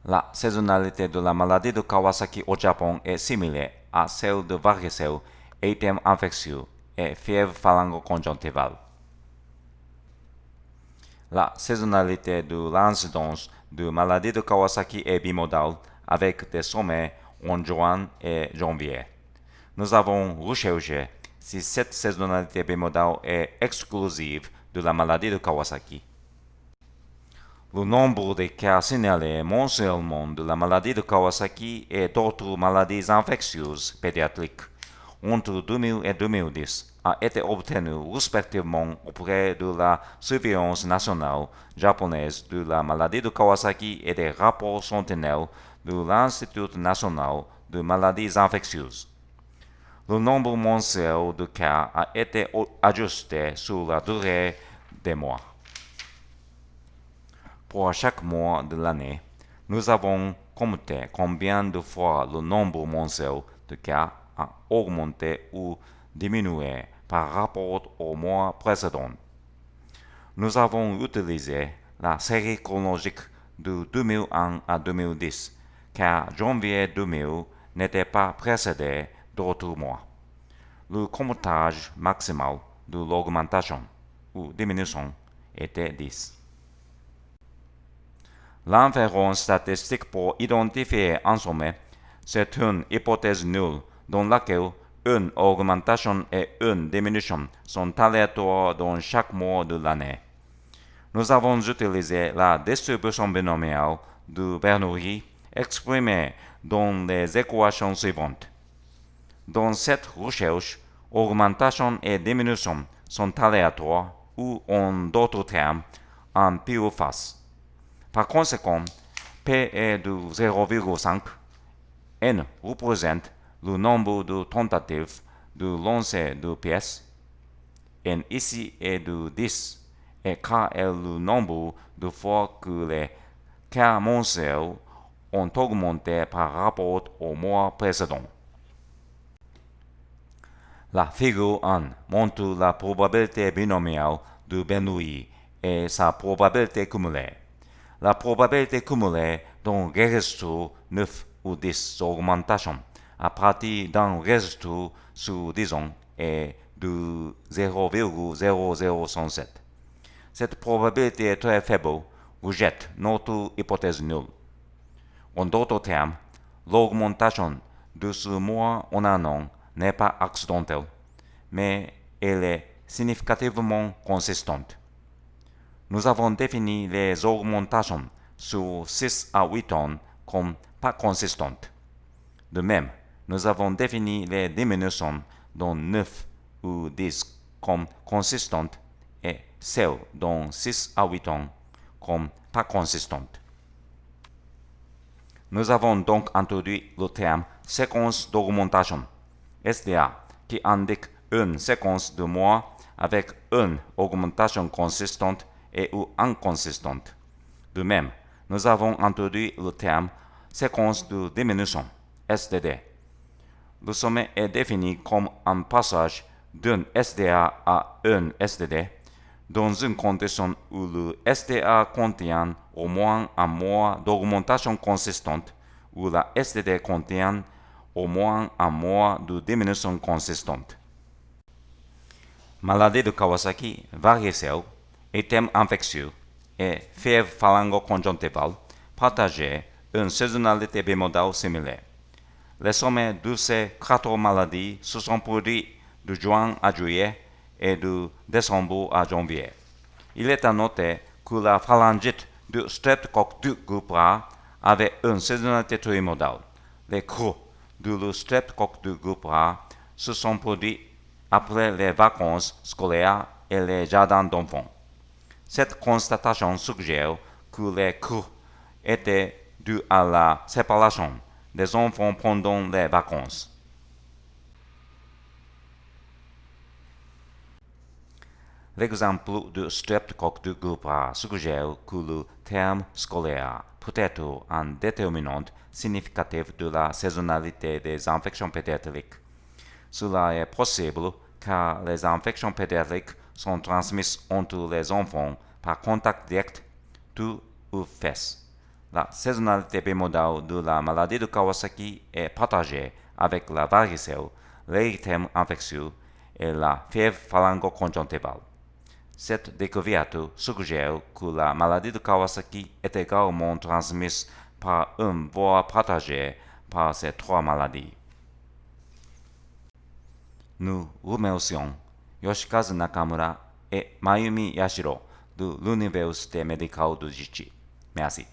La saisonnalité de la maladie de Kawasaki au Japon est similaire à celle de varicelle, érythème infectieux et fièvre phalangoconjonctivale. La saisonnalité de l'incidence de maladie de Kawasaki est bimodale avec des sommets en juin et janvier. Nous avons recherché si cette saisonnalité bimodale est exclusive de la maladie de Kawasaki. Le nombre de cas signalés mensuellement de la maladie de Kawasaki et d'autres maladies infectieuses pédiatriques entre 2000 et 2010 a été obtenu respectivement auprès de la surveillance nationale japonaise de la maladie de Kawasaki et des rapports sentinelles de l'Institut national de maladies infectieuses. Le nombre mensuel de cas a été ajusté sur la durée des mois. Pour chaque mois de l'année, nous avons compté combien de fois le nombre mensuel de cas a augmenté ou diminué par rapport au mois précédent. Nous avons utilisé la série chronologique de 2001 à 2010, car janvier 2000 n'était pas précédé d'autres mois. Le comptage maximal de l'augmentation ou diminution était 10. L'inférence statistique pour identifier un sommet, c'est une hypothèse nulle dans laquelle une augmentation et une diminution sont aléatoires dans chaque mois de l'année. Nous avons utilisé la distribution binomiale de Bernoulli exprimée dans les équations suivantes. Dans cette recherche, augmentation et diminution sont aléatoires ou, en d'autres termes, en pure face. Par conséquent, P est de 0,5. N représente le nombre de tentatives de lancer de pièces. N ici est de 10 et K est le nombre de fois que les cas mensuels ont augmenté par rapport au mois précédent. La figure 1 montre la probabilité binomiale de Bernoulli et sa probabilité cumulée. La probabilité cumulée d'un registre 9 ou 10 augmentations à partir d'un registre sur 10 ans est de 0,0067. Cette probabilité est très faible, rejette notre hypothèse nulle. En d'autres termes, l'augmentation de ce mois en un an n'est pas accidentelle, mais elle est significativement consistante. Nous avons défini les augmentations sur 6 à 8 ans comme pas consistantes. De même, nous avons défini les diminutions dans 9 ou 10 comme consistantes et celles dans 6 à 8 ans comme pas consistantes. Nous avons donc introduit le terme séquence d'augmentation, SDA, qui indique une séquence de mois avec une augmentation consistante et ou inconsistante. De même, nous avons introduit le terme séquence de diminution, SDD. Le sommet est défini comme un passage d'un SDA à un SDD dans une condition où le SDA contient au moins un mois d'augmentation consistante ou la SDD contient au moins un mois de diminution consistante. Maladie de Kawasaki, varicelle, érythème infectieux et fièvre phalangoconjonctivale partageaient une saisonnalité bimodale similaire. Les sommets de ces 4 maladies se sont produits de juin à juillet et de décembre à janvier. Il est à noter que la pharyngite de streptocoque du groupe A avait une saisonnalité trimodale. Les creux de le streptocoque du groupe A se sont produits après les vacances scolaires et les jardins d'enfants. Cette constatation suggère que les creux étaient dus à la séparation des enfants pendant les vacances. L'exemple de streptocoque du groupe A suggère que le terme scolaire peut être un déterminant significatif de la saisonnalité des infections pédiatriques. Cela est possible car les infections pédiatriques sont transmises entre les enfants par contact direct, touche ou fesse. La saisonnalité bimodale de la maladie de Kawasaki est partagée avec la varicelle, l'érythème infectieux et la fièvre phalangoconjonctivale. Cette découverte suggère que la maladie de Kawasaki est également transmise par une voie partagée par ces trois maladies. Nous remercions Yoshikazu Nakamura et Mayumi Yashiro de l'Université médicale de Jichi. Merci.